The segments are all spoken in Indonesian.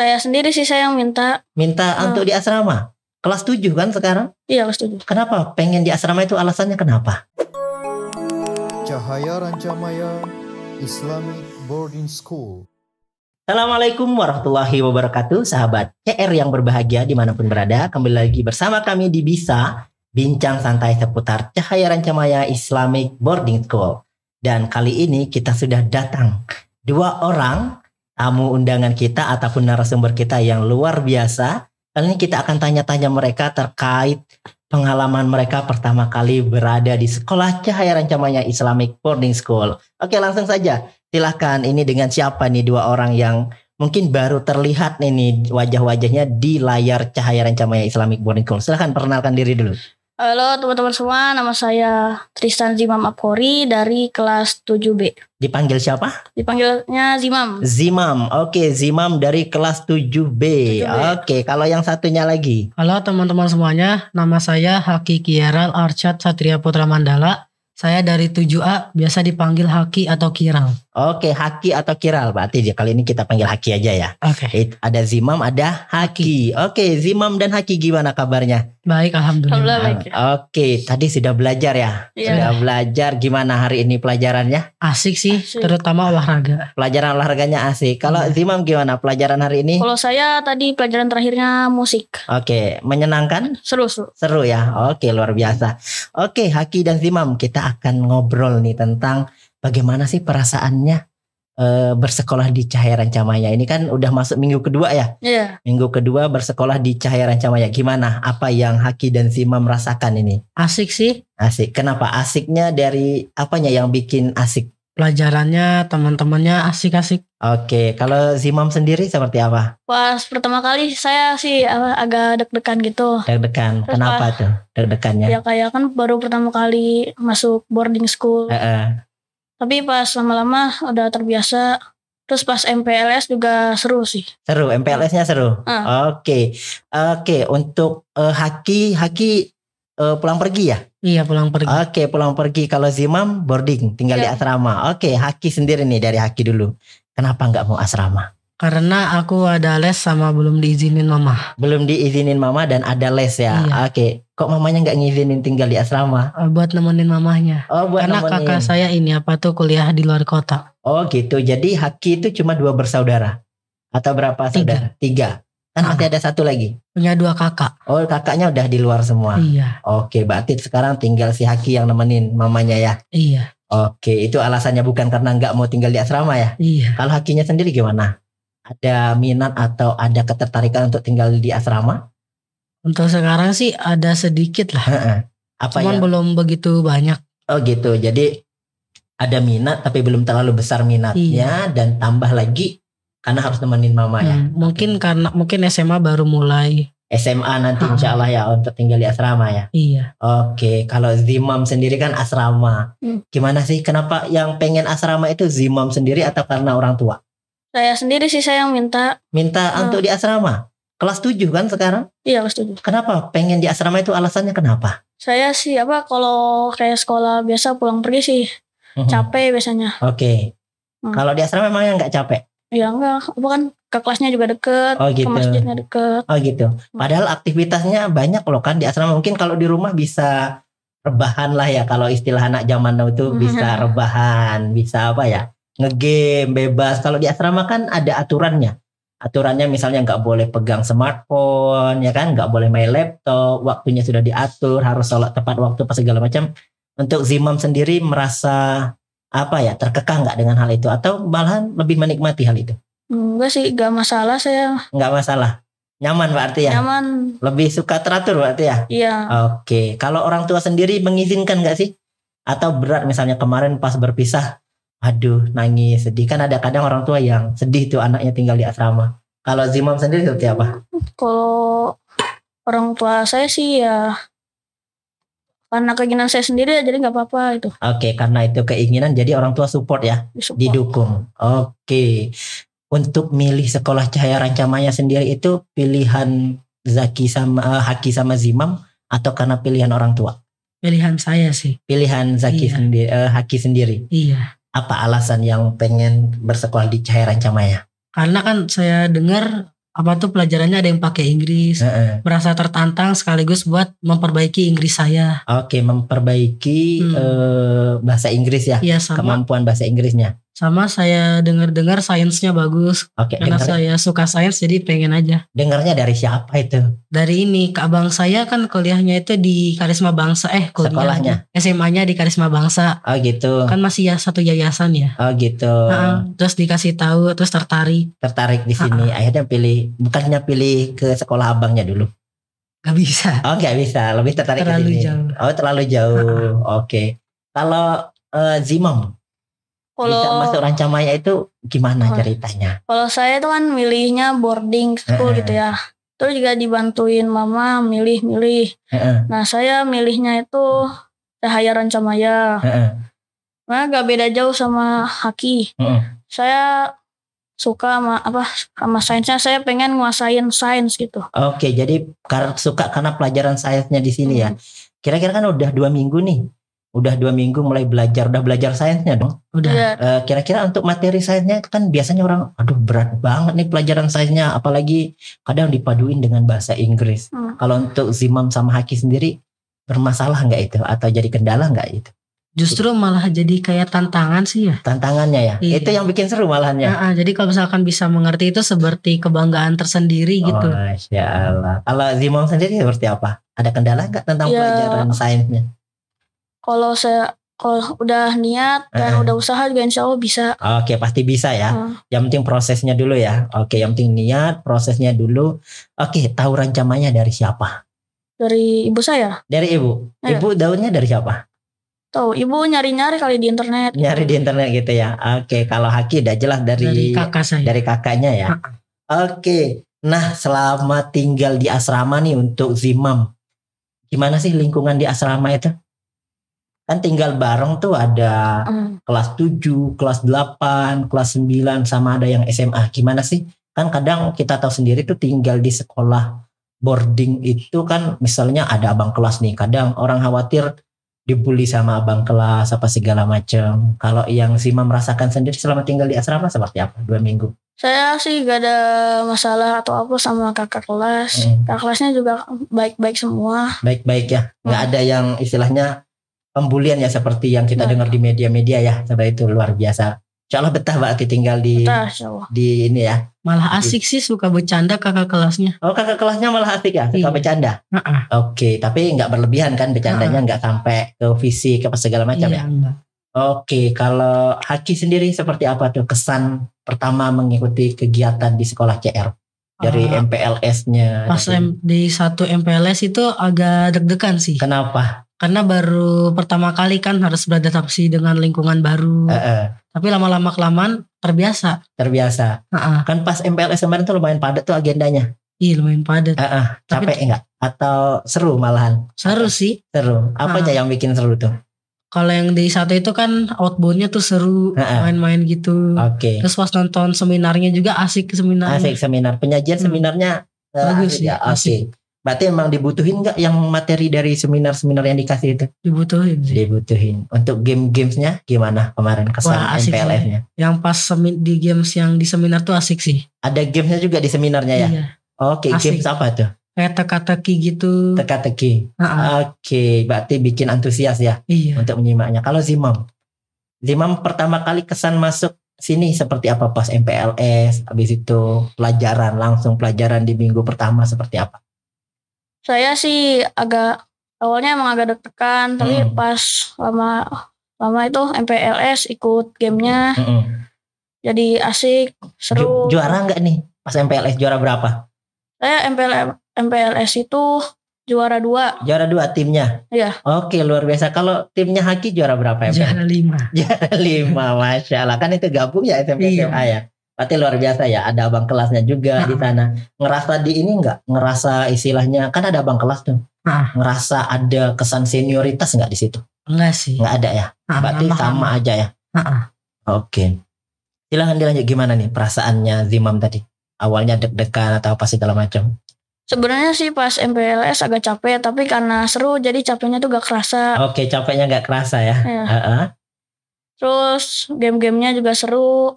Saya sendiri sih saya yang minta. Minta untuk di asrama? Kelas 7 kan sekarang? Iya, kelas 7. Kenapa pengen di asrama itu, alasannya kenapa? Cahaya Rancamaya Islamic Boarding School. Assalamualaikum warahmatullahi wabarakatuh, sahabat CR yang berbahagia dimanapun berada. Kembali lagi bersama kami di Bisa, bincang santai seputar Cahaya Rancamaya Islamic Boarding School. Dan kali ini kita sudah datang 2 orang tamu undangan kita ataupun narasumber kita yang luar biasa. Kali ini kita akan tanya-tanya mereka terkait pengalaman mereka pertama kali berada di sekolah Cahaya Rancamaya Islamic Boarding School. Oke, langsung saja. Silahkan, ini dengan siapa nih 2 orang yang mungkin baru terlihat nih wajah-wajahnya di layar Cahaya Rancamaya Islamic Boarding School. Silahkan perkenalkan diri dulu. Halo teman-teman semua, nama saya Tristan Zimam Abkhori dari kelas 7B. Dipanggil siapa? Dipanggilnya Zimam. Zimam, oke, Zimam dari kelas 7B. Oke, kalau yang satunya lagi? Halo teman-teman semuanya, nama saya Haki Kieral Arsyad Satria Putra Mandala. Saya dari 7A, biasa dipanggil Haki atau Kiral. Oke, Haki atau Kiral. Berarti kali ini kita panggil Haki aja ya. Oke. Ada Zimam, ada Haki. Oke, Zimam dan Haki gimana kabarnya? Baik, alhamdulillah. Baik. Oke, tadi sudah belajar ya? Iya. Sudah belajar. Gimana hari ini pelajarannya? Asik sih, terutama olahraga. Pelajaran olahraganya asik. Kalau Zimam gimana pelajaran hari ini? Kalau saya tadi pelajaran terakhirnya musik. Oke, menyenangkan? Seru. Seru ya? Oke, luar biasa. Oke, Haki dan Zimam, kita akan ngobrol nih tentang bagaimana sih perasaannya bersekolah di Cahaya Rancamaya. Ini kan udah masuk minggu kedua ya? Iya. Minggu kedua bersekolah di Cahaya Rancamaya. Gimana? Apa yang Haki dan Zimam rasakan ini? Asik sih. Asik. Kenapa? Asiknya dari apanya yang bikin asik? Pelajarannya, teman-temannya asik-asik. Oke, kalau Zimam sendiri seperti apa? Pas pertama kali saya sih agak deg-degan gitu. Deg-degan. Terus Kenapa tuh deg-degannya? Ya kayak kan baru pertama kali masuk boarding school. Tapi pas lama-lama udah terbiasa. Terus pas MPLS juga seru sih. Seru, MPLS-nya seru. Oke. Untuk Haki pulang pergi ya? Iya, pulang pergi. Oke, pulang pergi. Kalau Zimam boarding, tinggal di asrama. Oke, Haki sendiri nih, dari Haki dulu. Kenapa nggak mau asrama? Karena aku ada les sama belum diizinin mama. Belum diizinin mama dan ada les ya? Iya. Oke, kok mamanya nggak ngizinin tinggal di asrama? Buat nemenin mamahnya. Oh, buat Karena nemenin. kakak saya ini kuliah di luar kota. Oh gitu, jadi Haki itu cuma 2 bersaudara? Atau berapa saudara? 3. Kan masih ada 1 lagi? Punya 2 kakak. Oh, kakaknya udah di luar semua? Iya. Oke, berarti sekarang tinggal si Haki yang nemenin mamanya ya? Iya. Oke, itu alasannya bukan karena nggak mau tinggal di asrama ya? Iya. Kalau Hakinya sendiri gimana? Ada minat atau ada ketertarikan untuk tinggal di asrama? Untuk sekarang sih ada sedikit lah. Apa Cuman ya? belum begitu banyak. Oh gitu, jadi ada minat tapi belum terlalu besar minatnya. Dan tambah lagi karena harus nemenin mama ya? Mungkin SMA baru mulai. SMA nanti insya Allah ya untuk tinggal di asrama ya? Iya. Oke, kalau Zimam sendiri kan asrama. Gimana sih, kenapa yang pengen asrama itu Zimam sendiri atau karena orang tua? Saya sendiri sih saya yang minta. Minta untuk di asrama? Kelas 7 kan sekarang? Iya, kelas 7. Kenapa pengen di asrama itu, alasannya kenapa? Saya sih kalau kayak sekolah biasa pulang pergi sih capek biasanya. Oke. Kalau di asrama memang nggak capek? Ya enggak, kan ke kelasnya juga deket, gitu. ke masjidnya deket. Oh gitu. Padahal aktivitasnya banyak loh kan di asrama. Mungkin kalau di rumah bisa rebahan lah ya. Kalau istilah anak zaman now itu bisa rebahan, bisa apa ya? Ngegame bebas. Kalau di asrama kan ada aturannya. Aturannya misalnya nggak boleh pegang smartphone, ya kan? Nggak boleh main laptop. Waktunya sudah diatur, harus sholat tepat waktu, pas segala macam. Untuk Zimam sendiri merasa apa ya, terkekang nggak dengan hal itu, atau malahan lebih menikmati hal itu? Enggak sih, enggak masalah saya. Nggak masalah, nyaman berarti ya? Nyaman. Lebih suka teratur berarti ya? Iya. Oke, kalau orang tua sendiri mengizinkan nggak sih? Atau berat misalnya kemarin pas berpisah, aduh nangis, sedih, kan ada kadang orang tua yang sedih tuh anaknya tinggal di asrama. Kalau Zimam sendiri seperti apa? Kalau orang tua saya sih ya karena keinginan saya sendiri jadi nggak apa-apa itu. Oke, karena itu keinginan jadi orang tua support ya, didukung. Oke, untuk milih sekolah Cahaya Rancamaya sendiri itu pilihan Haki sama Zimam atau karena pilihan orang tua? Pilihan saya sih. Pilihan Haki sendiri. Iya. Apa alasan yang pengen bersekolah di Cahaya Rancamaya? Karena kan saya dengar apa tuh pelajarannya ada yang pakai Inggris. Merasa tertantang sekaligus buat memperbaiki Inggris saya. Oke, memperbaiki bahasa Inggris ya. Iya, sama. Kemampuan bahasa Inggrisnya. Sama saya dengar sainsnya bagus. Oke, karena saya suka sains jadi pengen aja. Dengarnya dari siapa itu? Dari ini, Kak Abang saya kan kuliahnya itu di Karisma Bangsa. Sekolahnya? SMA-nya di Karisma Bangsa. Oh gitu. Kan masih ya satu yayasan ya. Oh gitu. Terus dikasih tahu, terus tertarik. Tertarik di sini. Akhirnya bukannya pilih ke sekolah abangnya dulu? Gak bisa. Oh gak bisa, lebih tertarik ke sini. Jauh. Oh terlalu jauh. Oke. Kalau Zimam bisa masuk Rancamaya itu gimana ceritanya? Kalau saya itu kan milihnya boarding school gitu ya. Terus juga dibantuin mama milih-milih. Nah saya milihnya itu Cahaya Rancamaya. Nah gak beda jauh sama Haki. Saya suka sama sainsnya. Saya pengen nguasain sains gitu. Oke, jadi suka karena pelajaran sainsnya di sini ya. Kira-kira kan udah 2 minggu nih. Udah 2 minggu mulai belajar sainsnya dong. Udah. Kira-kira untuk materi sainsnya kan biasanya orang, aduh berat banget nih pelajaran sainsnya. Apalagi kadang dipaduin dengan bahasa Inggris. Kalau untuk Zimam sama Haki sendiri bermasalah nggak itu? Atau jadi kendala nggak itu? Justru malah jadi kayak tantangan sih ya. Tantangannya ya? Iya. Itu yang bikin seru malahannya. Jadi kalau misalkan bisa mengerti itu seperti kebanggaan tersendiri gitu. Masya Allah. Kalau Zimam sendiri seperti apa? Ada kendala nggak tentang pelajaran sainsnya? Kalau udah niat dan udah usaha juga insya Allah bisa. Oke, pasti bisa ya. Yang penting prosesnya dulu ya. Oke, yang penting niat, prosesnya dulu. Oke, tahu Rancamaya dari siapa? Dari ibu saya. Dari ibu? Ya. Ibu daunnya dari siapa? Tahu, ibu nyari-nyari kali di internet. Nyari di internet gitu ya. Oke, kalau Haki udah jelas dari kakak saya. Dari kakaknya ya. Oke, nah selama tinggal di asrama nih untuk Zimam, gimana sih lingkungan di asrama itu? Kan tinggal bareng tuh ada kelas 7, kelas 8, kelas 9 sama ada yang SMA. Gimana sih? Kan kadang kita tahu sendiri tuh tinggal di sekolah boarding itu kan misalnya ada abang kelas nih. Kadang orang khawatir dibully sama abang kelas apa segala macam. Kalau yang Zimam merasakan sendiri selama tinggal di asrama seperti apa? 2 minggu. Saya sih gak ada masalah atau apa sama kakak kelas. Kakak kelasnya juga baik-baik semua. Baik-baik ya. Nggak ada yang istilahnya pembulian ya seperti yang kita dengar di media-media ya. Sampai itu luar biasa. Insya Allah betah Mbak tinggal di ini ya. Malah asik sih, suka bercanda kakak kelasnya. Oh, kakak kelasnya malah asik ya, suka bercanda. Oke, tapi nggak berlebihan kan bercandanya, nggak sampai ke fisik apa segala macam ya. Enggak. Oke, kalau Haki sendiri seperti apa tuh kesan pertama mengikuti kegiatan di sekolah CR dari MPLS-nya? Pas di satu MPLS itu agak deg-degan sih. Kenapa? Karena baru pertama kali kan harus beradaptasi dengan lingkungan baru. Tapi lama-lama kelamaan terbiasa. Kan pas MPLS kemarin tuh lumayan padat tuh agendanya. Iya, lumayan padat. Capek enggak? Atau seru malahan? Seru sih. Seru. Apa aja yang bikin seru tuh? Kalau yang di satu itu kan outboundnya tuh seru, main-main gitu. Oke. Terus pas nonton seminarnya juga asik seminarnya. Asik seminar. Penyajian seminarnya bagus ya. Oke. Berarti emang dibutuhin nggak yang materi dari seminar-seminar yang dikasih itu? Dibutuhin. Untuk game-gamesnya gimana kemarin kesan MPLS-nya? Yang pas di games yang di seminar tuh asik sih. Ada gamesnya juga di seminarnya ya? Iya. Oke, games apa tuh? Kayak teka-teki gitu. Teka-teki. Oke, berarti bikin antusias ya? Iya. Untuk menyimaknya. Kalau Zimam pertama kali kesan masuk sini seperti apa pas MPLS? Habis itu langsung pelajaran di minggu pertama seperti apa? Saya sih awalnya emang agak deg-degan, tapi pas lama itu MPLS ikut gamenya, jadi asik, seru. Juara nggak nih pas MPLS, juara berapa? Saya MPLS itu juara 2. Juara 2 timnya? Iya. Oke, luar biasa. Kalau timnya Haki juara berapa MPLS? Juara 5. Juara 5, Masya Allah. Kan itu gabung ya SMP SMA ya? Berarti luar biasa ya, ada abang kelasnya juga di sana. Ngerasa di ini enggak? Ngerasa istilahnya, kan ada abang kelas tuh. Ngerasa ada kesan senioritas enggak di situ? Enggak sih. Enggak ada ya? Berarti sama aja ya? Oke. Silahkan dilanjut, gimana nih perasaannya Zimam tadi? Awalnya deg-degan atau apa segala macam? Sebenarnya sih pas MPLS agak capek, tapi karena seru jadi capeknya tuh gak kerasa. Oke, capeknya gak kerasa ya? Terus game-gamenya juga seru.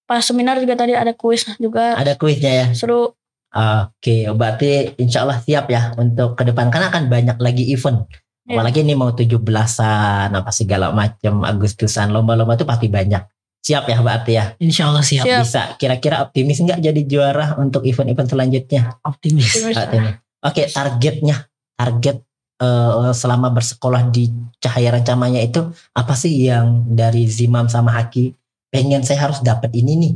pas seminar juga tadi ada kuis juga. Ada kuisnya ya. Seru. Oke, berarti insya Allah siap ya untuk ke depan karena akan banyak lagi event. Iya. Apalagi ini mau 17-an apa segala macam, Agustusan, lomba-lomba tuh pasti banyak. Siap ya berarti ya. Insya Allah siap. Siap. Bisa. Kira-kira optimis nggak jadi juara untuk event-event selanjutnya? Optimis. Optimis. Oke, target selama bersekolah di Cahaya Rancamaya itu apa sih yang dari Zimam sama Haki pengen saya harus dapat ini nih?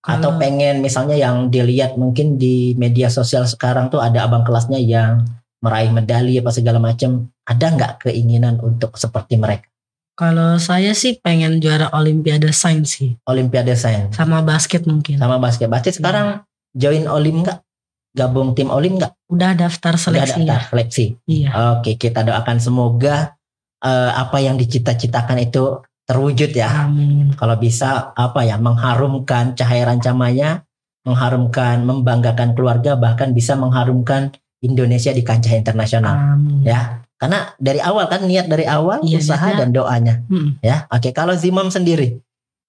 Atau pengen misalnya yang dilihat mungkin di media sosial sekarang tuh ada abang kelasnya yang meraih medali apa segala macam. Ada nggak keinginan untuk seperti mereka? Kalau saya sih pengen juara Olimpiade Sains sih. Olimpiade Sains. Sama basket mungkin. Sama basket. Berarti sekarang join Olim nggak? Gabung tim Olim nggak? Udah daftar seleksi. Udah daftar seleksi. Iya. Oke, kita doakan semoga apa yang dicita-citakan itu terwujud ya. Amin. Kalau bisa mengharumkan Cahaya Rancamaya, mengharumkan, membanggakan keluarga, bahkan bisa mengharumkan Indonesia di kancah internasional. Amin. Ya. Karena dari awal kan niat dari awal Iya, usaha niatnya. dan doanya. Ya. Oke, kalau Zimam sendiri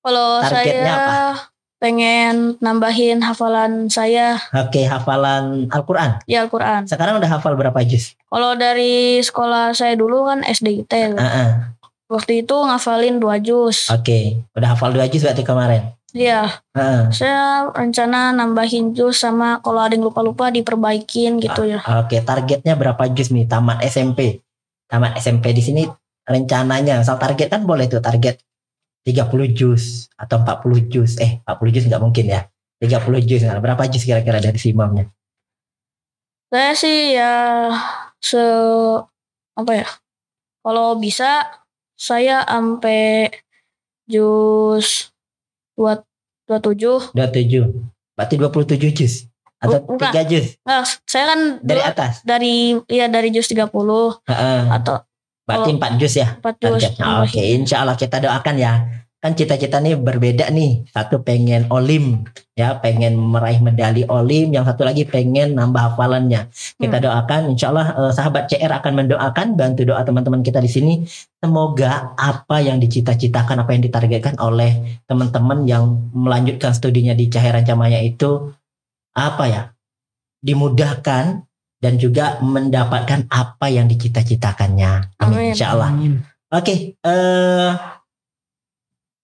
Kalau targetnya saya apa? pengen nambahin hafalan saya. Oke, hafalan Al-Quran. Ya Al-Quran. Sekarang udah hafal berapa juz? Kalau dari sekolah saya dulu kan SD gitu. Waktu itu ngafalin 2 juz. Oke, udah hafal 2 juz berarti kemarin. Iya. Saya rencana nambahin juz sama kalau ada yang lupa-lupa diperbaikin gitu ya. Oke, targetnya berapa juz nih tamat SMP? Tamat SMP di sini rencananya, misal target kan boleh tuh target 30 juz atau 40 juz. 40 juz nggak mungkin ya. 30 juz. Nah, berapa juz kira-kira dari Zimamnya? Saya sih ya kalau bisa saya sampai juz 27. 27. Berarti 27 juz atau Bukan. 3 juz Nah, saya kan dari atas. dari juz 30 atau Berarti 4 juz ya 4 juz. targetnya. Oke, insya Allah kita doakan ya. Kan cita-cita nih berbeda nih. Satu pengen Olim, ya pengen meraih medali Olim. Yang satu lagi pengen nambah hafalannya. Kita doakan, insya Allah sahabat CR akan mendoakan, bantu doa teman-teman kita di sini. Semoga apa yang dicita-citakan, apa yang ditargetkan oleh teman-teman yang melanjutkan studinya di Cahaya Rancamaya itu dimudahkan dan juga mendapatkan apa yang dicita-citakannya. Amin. Insya Allah. Oke,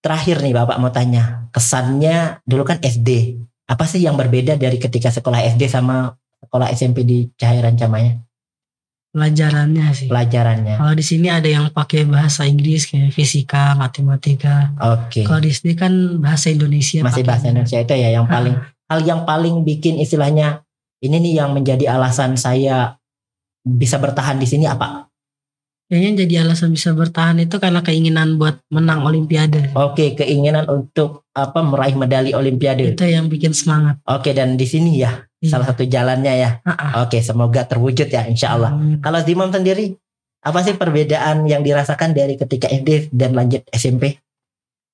terakhir nih Bapak mau tanya, kesannya dulu kan SD, apa sih yang berbeda dari ketika sekolah SD sama sekolah SMP di Cahaya Rancamaya? Pelajarannya sih. Pelajarannya. Kalau di sini ada yang pakai bahasa Inggris kayak fisika, matematika. Oke. Kalau di sini kan bahasa Indonesia. Masih bahasa Indonesia itu ya yang paling hal yang paling bikin istilahnya ini nih yang menjadi alasan saya bisa bertahan di sini apa? Kayaknya jadi alasan bisa bertahan itu karena keinginan buat menang Olimpiade. Oke, keinginan untuk meraih medali Olimpiade. Itu yang bikin semangat. Oke, dan di sini ya salah satu jalannya ya. Oke, semoga terwujud ya insya Allah. Kalau Zimam sendiri, apa sih perbedaan yang dirasakan dari ketika SD dan lanjut SMP?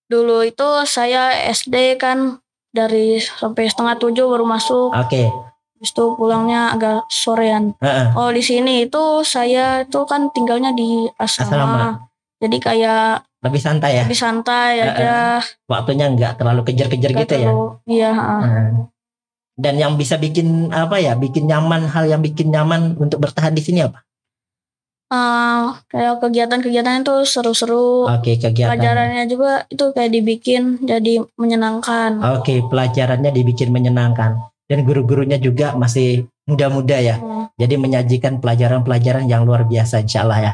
Dulu itu saya SD kan dari sampai 6:30 baru masuk. Oke. Habis itu pulangnya agak sorean. Oh di sini itu saya itu kan tinggalnya di asrama. Jadi kayak lebih santai ya. Lebih santai aja. Waktunya nggak terlalu kejar-kejar gitu ya. Iya. Dan yang bisa bikin bikin nyaman, hal yang bikin nyaman untuk bertahan di sini apa? Kayak kegiatan-kegiatan itu seru-seru. Oke, kegiatan. Pelajarannya juga itu kayak dibikin jadi menyenangkan. Oke, pelajarannya dibikin menyenangkan. Dan guru-gurunya juga masih muda-muda ya. Jadi menyajikan pelajaran-pelajaran yang luar biasa insya Allah ya.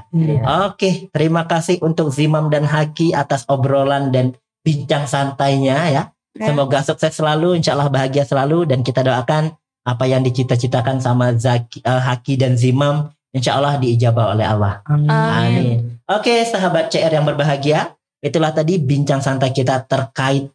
Oke, terima kasih untuk Zimam dan Haki atas obrolan dan bincang santainya ya. Semoga sukses selalu, insya Allah bahagia selalu. Dan kita doakan apa yang dicita-citakan sama Haki dan Zimam, insya Allah diijabah oleh Allah. Amin. Oke, sahabat CR yang berbahagia, itulah tadi bincang santai kita terkait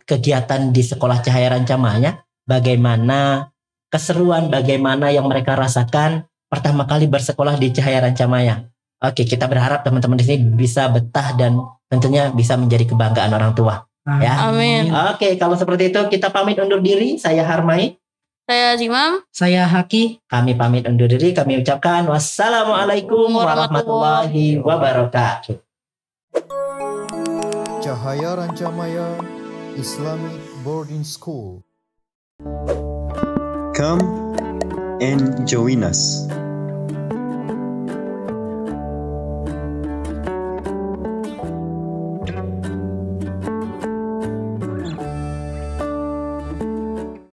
kegiatan di Sekolah Cahaya Rancamaya. Bagaimana keseruan, bagaimana yang mereka rasakan pertama kali bersekolah di Cahaya Rancamaya. Oke, kita berharap teman-teman di sini bisa betah dan tentunya bisa menjadi kebanggaan orang tua. Ya. Amin. Oke, kalau seperti itu kita pamit undur diri. Saya Harmai. Saya Zimam. Saya Haki. Kami pamit undur diri. Kami ucapkan wassalamualaikum warahmatullahi wabarakatuh. Cahaya Rancamaya Islamic Boarding School. Come and join us.